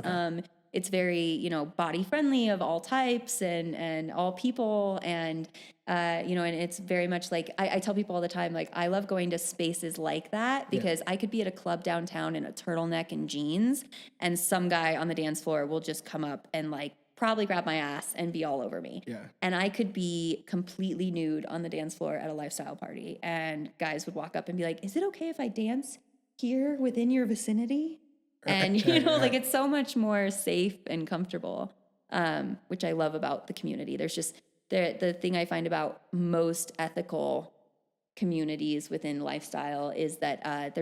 It's very body friendly of all types and all people and and it's very much like I tell people all the time, like I love going to spaces like that because I could be at a club downtown in a turtleneck and jeans and some guy on the dance floor will just come up and like probably grab my ass and be all over me. And I could be completely nude on the dance floor at a lifestyle party and guys would walk up and be like, is it okay if I dance here within your vicinity? And like it's so much more safe and comfortable, which I love about the community. There's just the thing I find about most ethical communities within lifestyle is that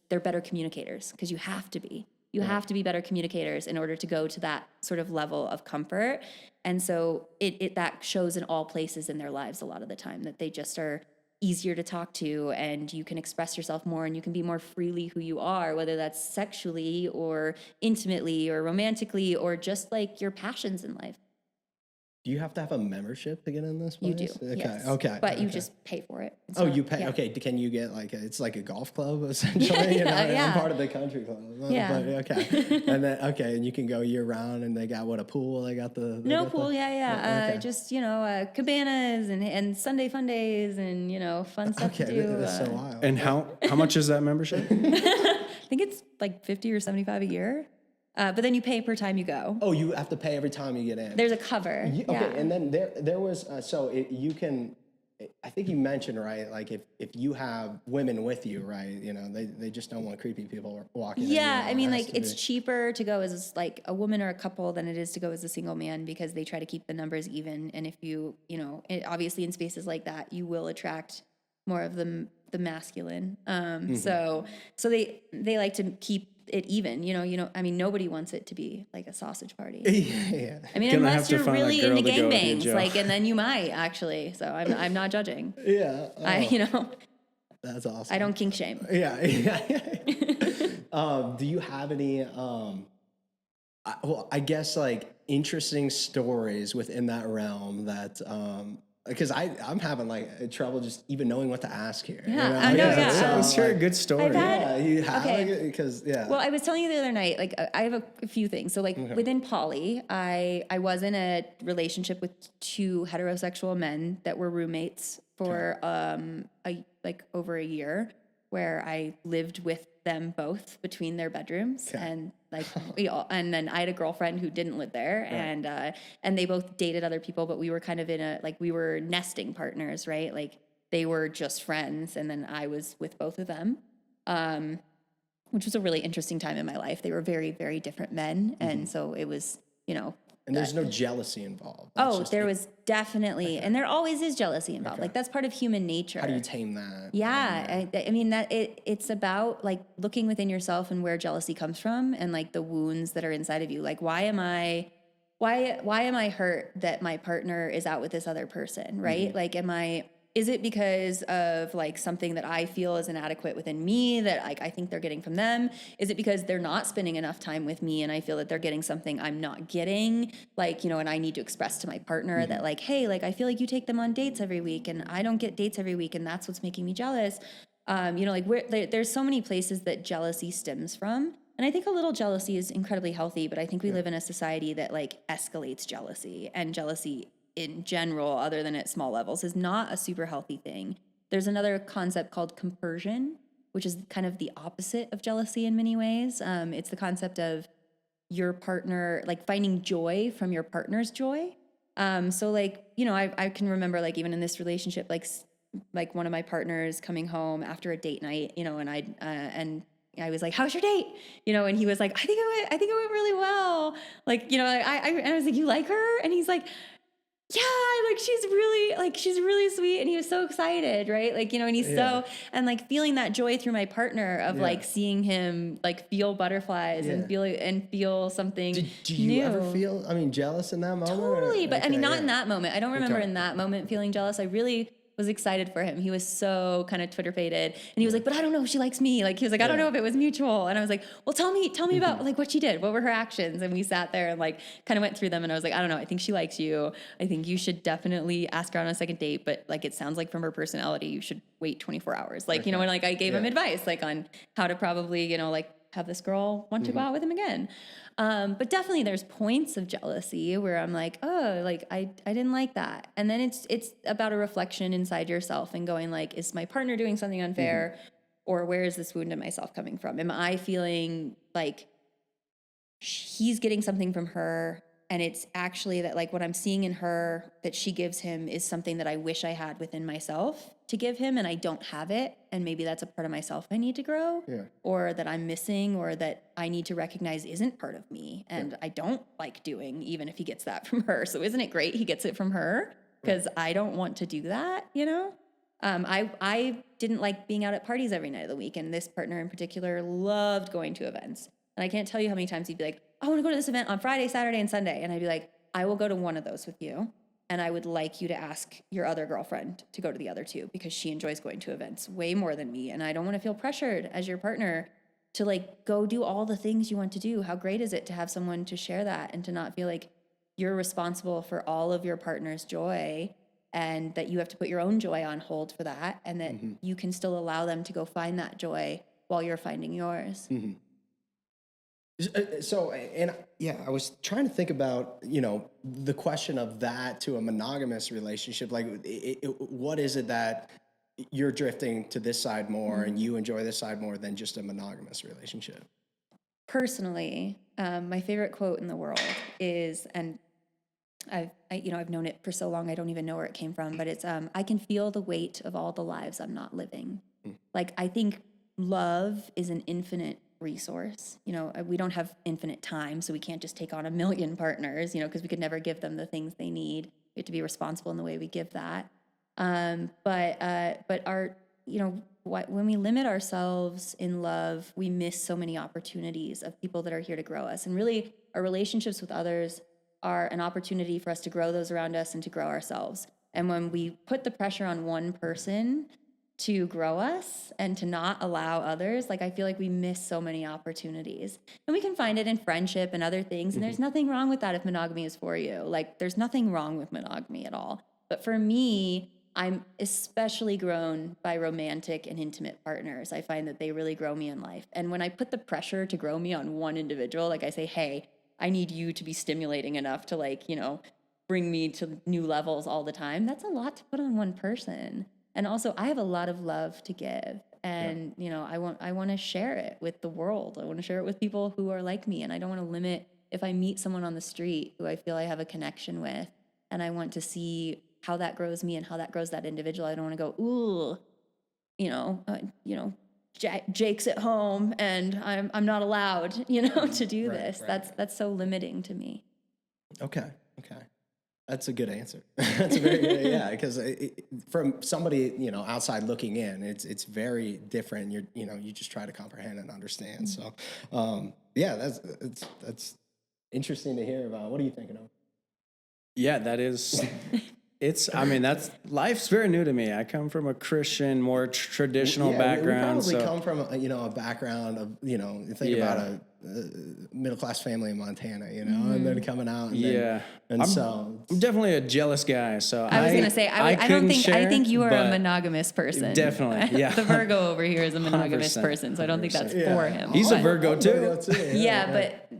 they're better communicators because you have to be. You have to be better communicators in order to go to that sort of level of comfort. And so it that shows in all places in their lives a lot of the time that they just are easier to talk to and you can express yourself more and you can be more freely who you are, whether that's sexually or intimately or romantically or just like your passions in life. Do you have to have a membership to get in this place? You do. Okay. Yes. Okay. But you just pay for it. You pay. Yeah. Okay. Can you get like it's like a golf club essentially? I'm part of the country club. Yeah. But, okay. And then and you can go year round, and they got a pool. They got the pool. Just cabanas and Sunday fun days and fun stuff to do. That's so wild. And how much is that membership? I think it's like $50 or $75 a year. But then you pay per time you go. Oh, you have to pay every time you get in. There's a cover. And then there was you can. I think you mentioned right, like if you have women with you, right? They just don't want creepy people walking. Yeah, I mean, like it's cheaper to go as like a woman or a couple than it is to go as a single man because they try to keep the numbers even. And if you obviously in spaces like that, you will attract more of the masculine. So they like to keep it even, I mean, nobody wants it to be like a sausage party. Yeah. I mean, unless you're really into gangbangs, like, and then you might actually. So I'm not judging. Yeah. That's awesome. I don't kink shame. Yeah. Do you have any, I guess like interesting stories within that realm that, because I'm having like trouble just even knowing what to ask here. Yeah, I know. Let's hear a good story. You have because Well, I was telling you the other night, like I have a few things. So like within poly, I was in a relationship with two heterosexual men that were roommates for over a year, where I lived with them both between their bedrooms and like and then I had a girlfriend who didn't live there and they both dated other people, but we were kind of we were nesting partners, right? Like they were just friends and then I was with both of them, which was a really interesting time in my life. They were very, very different men. And so it was, and there's no jealousy involved. There was definitely, and there always is jealousy involved. Like that's part of human nature. How do you tame that? Yeah, I mean that it's about like looking within yourself and where jealousy comes from, and like the wounds that are inside of you. Like why am I hurt that my partner is out with this other person, right? Like is it because of like something that I feel is inadequate within me that like I think they're getting from them? Is it because they're not spending enough time with me and I feel that they're getting something I'm not getting? Like, you know, and I need to express to my partner that like, hey, like I feel like you take them on dates every week and I don't get dates every week and that's what's making me jealous. You know, like there's so many places that jealousy stems from. And I think a little jealousy is incredibly healthy, but I think we live in a society that like escalates jealousy, and jealousy in general, other than at small levels, is not a super healthy thing. There's another concept called compersion, which is kind of the opposite of jealousy in many ways. It's the concept of your partner, like finding joy from your partner's joy. So like, you know, I can remember like even in this relationship, like one of my partners coming home after a date night, you know, and I was like, "How's your date?" You know, and he was like, I think it went really well." Like, you know, and I was like, "You like her?" And he's like, "Yeah, like she's really sweet." And he was so excited, right? Like, you know, and he's so, and like feeling that joy through my partner of like seeing him like feel butterflies and feel something Do you new. ever feel, I mean, jealous in that moment? Totally, but I mean, not in that. that moment. I don't remember in that moment feeling jealous. I really was excited for him. He was so kind of Twitter-pated, and he was like, "But I don't know if she likes me." Like he was like, "I don't know if it was mutual." And I was like, "Well, tell me about like what she did. What were her actions?" And we sat there and like kind of went through them. And I was like, "I don't know. I think she likes you. I think you should definitely ask her on a second date. But like it sounds like from her personality, you should wait 24 hours." Like you know, and like I gave him advice like on how to probably like have this girl want to go out with him again. But definitely there's points of jealousy where I'm like, oh, like I didn't like that. And then it's about a reflection inside yourself and going like, is my partner doing something unfair? Or where is this wound in myself coming from? Am I feeling like he's getting something from her and it's actually that like what I'm seeing in her that she gives him is something that I wish I had within myself to give him and I don't have it, and maybe that's a part of myself I need to grow or that I'm missing or that I need to recognize isn't part of me and I don't like doing, even if he gets that from her. So isn't it great he gets it from her? Because I don't want to do that, you know? I didn't like being out at parties every night of the week, and this partner in particular loved going to events. And I can't tell you how many times he'd be like, "I want to go to this event on Friday, Saturday, and Sunday." And I'd be like, "I will go to one of those with you. And I would like you to ask your other girlfriend to go to the other two because she enjoys going to events way more than me. And I don't want to feel pressured as your partner to like go do all the things you want to do. How great is it to have someone to share that and to not feel like you're responsible for all of your partner's joy and that you have to put your own joy on hold for that and that you can still allow them to go find that joy while you're finding yours." So, and yeah, I was trying to think about, the question of that to a monogamous relationship. Like, what is it that you're drifting to this side more and you enjoy this side more than just a monogamous relationship? Personally, my favorite quote in the world is, and I've known it for so long, I don't even know where it came from, but it's, "I can feel the weight of all the lives I'm not living." Like, I think love is an infinite resource. We don't have infinite time, so we can't just take on a million partners, because we could never give them the things they need. We have to be responsible in the way we give that. But when we limit ourselves in love, we miss so many opportunities of people that are here to grow us. And really, our relationships with others are an opportunity for us to grow those around us and to grow ourselves. And when we put the pressure on one person to grow us and to not allow others, like I feel like we miss so many opportunities. And we can find it in friendship and other things. And there's nothing wrong with that if monogamy is for you. Like there's nothing wrong with monogamy at all. But for me, I'm especially grown by romantic and intimate partners. I find that they really grow me in life. And when I put the pressure to grow me on one individual, like I say, "Hey, I need you to be stimulating enough to bring me to new levels all the time," that's a lot to put on one person. And also, I have a lot of love to give, and I want to share it with the world. I want to share it with people who are like me, and I don't want to limit. If I meet someone on the street who I feel I have a connection with, and I want to see how that grows me and how that grows that individual, I don't want to go, "Ooh, Jake's at home, and I'm not allowed, to do this." That's so limiting to me. Okay. That's a good answer. That's a very good, yeah, because from somebody, outside looking in, it's very different. You just try to comprehend and understand. So, that's interesting to hear about. What are you thinking of? Yeah, that is I mean, life's very new to me. I come from a Christian, more traditional background. We probably come from a background of, you think about a middle class family in Montana, and then coming out. And I'm definitely a jealous guy. So I was gonna say I think you are a monogamous person. Definitely, yeah. The Virgo over here is a monogamous 100%, person, so I don't think that's for him. He's a Virgo too. But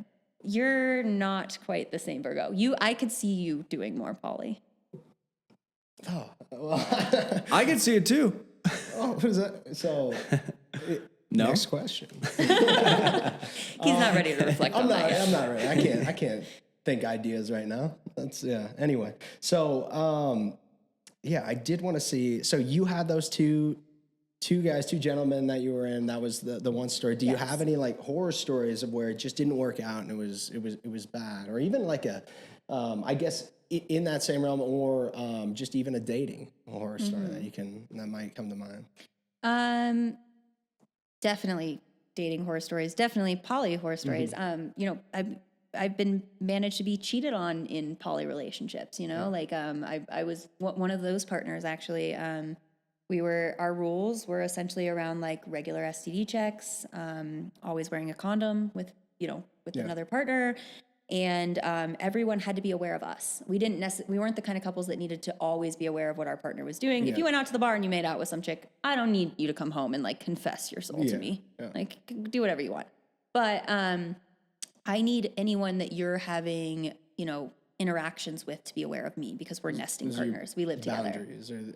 you're not quite the same Virgo. I could see you doing more poly. Oh, well, I can see it too. Oh, what is that? So, no. Next question. He's not ready to reflect on that yet. I'm not ready. I can't think ideas right now. Anyway, so I did want to see. So you had those two gentlemen that you were in. That was the one story. Do you have any like horror stories of where it just didn't work out and it was bad, or even like I guess in that same realm, or just even a dating horror story that might come to mind? Definitely dating horror stories. Definitely poly horror stories. I've been managed to be cheated on in poly relationships. I was one of those partners actually. Our rules were essentially around like regular STD checks, always wearing a condom with another partner. And everyone had to be aware of us. We weren't the kind of couples that needed to always be aware of what our partner was doing. Yeah. If you went out to the bar and you made out with some chick, I don't need you to come home and like confess your soul to me. Yeah. Like do whatever you want. But I need anyone that you're having, interactions with to be aware of me because we're nesting partners. We live together.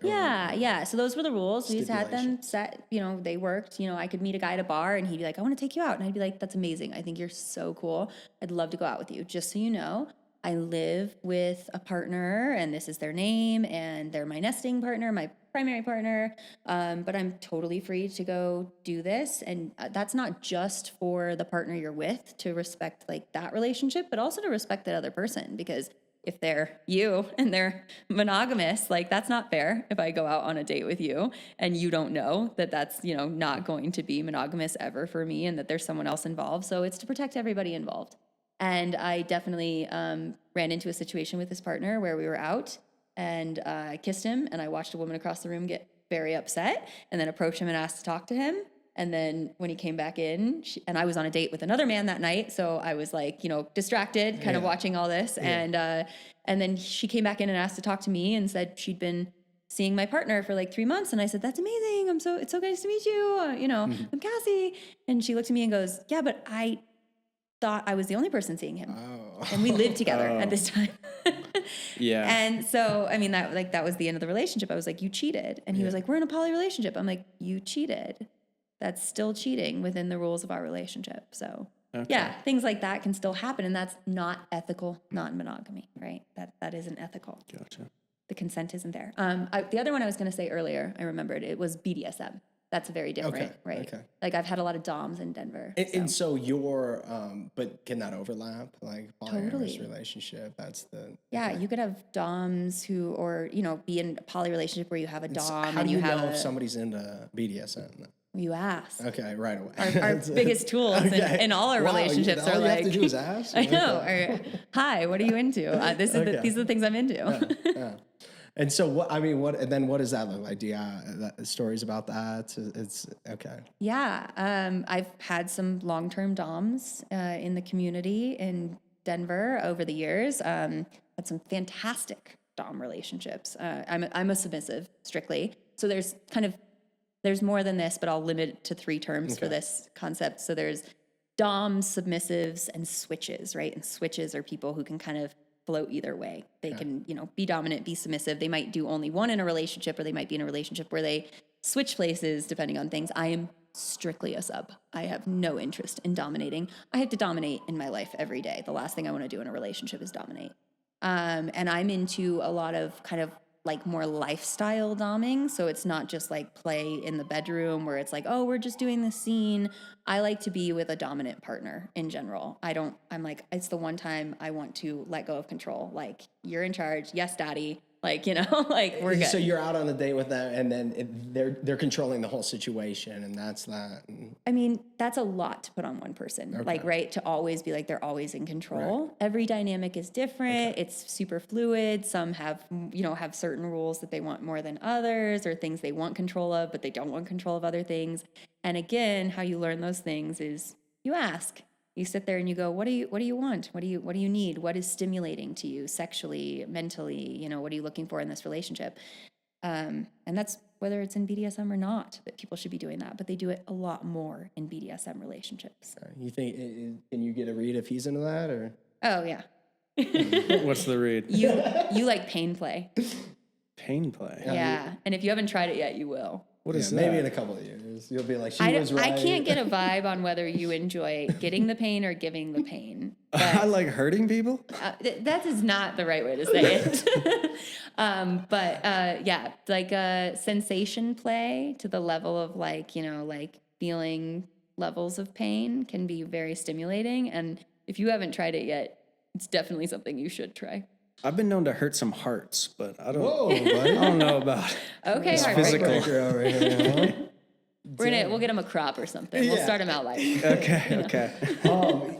Yeah. So those were the rules. We just had them set, they worked. I could meet a guy at a bar and he'd be like, I want to take you out. And I'd be like, that's amazing. I think you're so cool. I'd love to go out with you. Just so you know, I live with a partner and this is their name and they're my nesting partner, my primary partner. But I'm totally free to go do this. And that's not just for the partner you're with to respect like that relationship, but also to respect that other person, because if they're you and they're monogamous, like that's not fair if I go out on a date with you and you don't know that that's, not going to be monogamous ever for me and that there's someone else involved. So it's to protect everybody involved. And I definitely ran into a situation with this partner where we were out and I kissed him and I watched a woman across the room get very upset and then approached him and asked to talk to him. And then when he came back in, and I was on a date with another man that night, so I was like, distracted, kind of watching all this. Yeah. And then she came back in and asked to talk to me and said she'd been seeing my partner for like 3 months. And I said, that's amazing. It's so nice to meet you. I'm Cassie. And she looked at me and goes, yeah, but I thought I was the only person seeing him. Oh. And we lived together at this time. Yeah. And so, that was the end of the relationship. I was like, you cheated. And he was like, we're in a poly relationship. I'm like, you cheated. That's still cheating within the rules of our relationship. So things like that can still happen. And that's not ethical, non-monogamy, right? That isn't ethical. Gotcha. The consent isn't there. The other one I was going to say earlier, I remembered, it was BDSM. That's very different, right? Okay. Like I've had a lot of DOMs in Denver. And so you're, but can that overlap? Like polyamorous relationship, that's the... Yeah, you could have DOMs be in a poly relationship where you have a DOM how do you know if somebody's into BDSM? You ask. Okay, right away. Our biggest tools in all our relationships are all like... All you have to do is ask? I know. Or, hi, what are you into? These are the things I'm into. Yeah. And so what does that look like? Do you have stories about that? It's okay. Yeah. I've had some long-term DOMs in the community in Denver over the years. Had some fantastic DOM relationships. I'm a submissive strictly. So there's more than this, but I'll limit it to 3 terms for this concept. So there's DOMs, submissives, and switches, right? And switches are people who can kind of float either way. They can, be dominant, be submissive. They might do only one in a relationship, or they might be in a relationship where they switch places depending on things. I am strictly a sub. I have no interest in dominating. I have to dominate in my life every day. The last thing I want to do in a relationship is dominate. And I'm into a lot of kind of like more lifestyle doming. So it's not just like play in the bedroom where it's like, oh, we're just doing this scene. I like to be with a dominant partner in general. I'm like, it's the one time I want to let go of control. Like, you're in charge. Yes, daddy. Like, like we're good. So you're out on a date with them, and then they're controlling the whole situation, and that's that. I mean, that's a lot to put on one person. Okay. Like, right, to always be like they're always in control. Right. Every dynamic is different. Okay. It's super fluid. Some have certain rules that they want more than others, or things they want control of, but they don't want control of other things. And again, how you learn those things is you ask. You sit there and you go, what do you want? What do you need? What is stimulating to you sexually, mentally? What are you looking for in this relationship? And that's whether it's in BDSM or not, that people should be doing that. But they do it a lot more in BDSM relationships. You think, can you get a read if he's into that, or? Oh, yeah. What's the read? You like pain play. Pain play? Yeah. And if you haven't tried it yet, you will. What is that? Maybe in a couple of years, you'll be like, she was right. I can't get a vibe on whether you enjoy getting the pain or giving the pain. I like hurting people? That is not the right way to say it. Like sensation play to the level of like feeling levels of pain can be very stimulating. And if you haven't tried it yet, it's definitely something you should try. I've been known to hurt some hearts, but I don't. Whoa, buddy. I don't know about. Okay, it's physical. Over here, we'll get him a crop or something. We'll start him out like. Okay.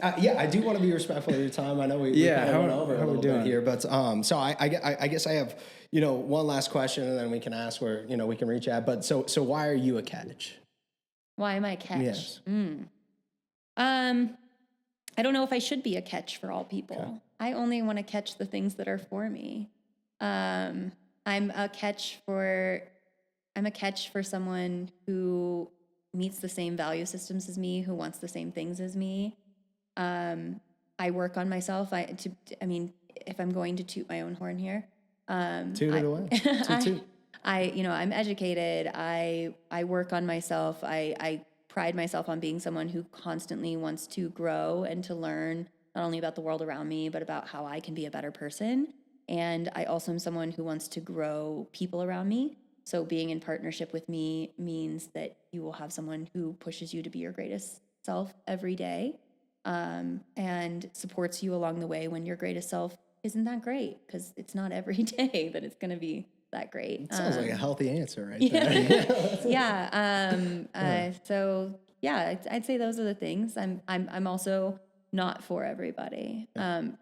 I do want to be respectful of your time. I know we kind of went over a little bit here, but so I guess I have one last question, and then we can ask where we can reach at. But so why are you a catch? Why am I a catch? Yes. I don't know if I should be a catch for all people. Okay. I only want to catch the things that are for me. I'm a catch for someone who meets the same value systems as me, who wants the same things as me. I work on myself. If I'm going to toot my own horn here, toot it away. Toot. I'm educated. I work on myself. I pride myself on being someone who constantly wants to grow and to learn not only about the world around me, but about how I can be a better person. And I also am someone who wants to grow people around me. So being in partnership with me means that you will have someone who pushes you to be your greatest self every day, and supports you along the way when your greatest self isn't that great, because it's not every day that it's going to be that great. It sounds like a healthy answer right there. I'd say those are the things. I'm also not for everybody,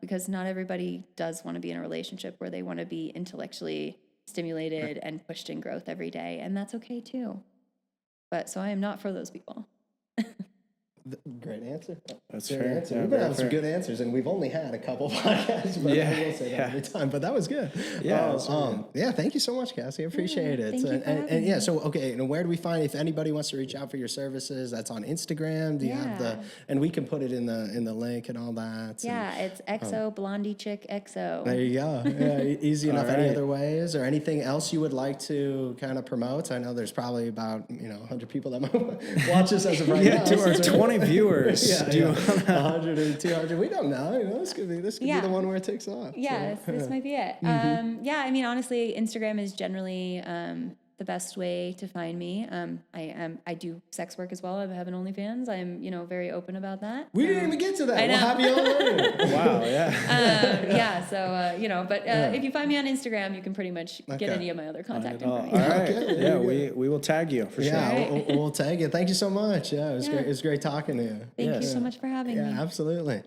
because not everybody does want to be in a relationship where they want to be intellectually stimulated and pushed in growth every day, and that's okay too. But so I am not for those people. Great answer. That's fair. Answer. We've been having some good answers, and we've only had a couple podcasts, but I will say that every time. But that was good. Thank you so much, Cassie. I appreciate it. Thank you for having me. So okay, and where do we find, if anybody wants to reach out for your services? That's on Instagram. Do you have and we can put it in the link and all that. Yeah, it's XO Blondie Chick XO. There you go. Yeah, easy enough. Right. Any other ways or anything else you would like to kind of promote? I know there's probably about 100 people that might watch us as of right now. To our 20 viewers. 100 or 200. We don't know. This could be the one where it takes off. Yeah, so. This might be it. Mm-hmm. Honestly, Instagram is generally the best way to find me. I do sex work as well. I have an OnlyFans. I'm very open about that. We didn't even get to that. We'll have you on later. Wow. Yeah. If you find me on Instagram, you can pretty much get any of my other contact information. All right. Okay, we will tag you for sure. Yeah, we'll tag you. Thank you so much. Yeah, it was great. It was great talking to you. Thank you so much for having me. Yeah, absolutely.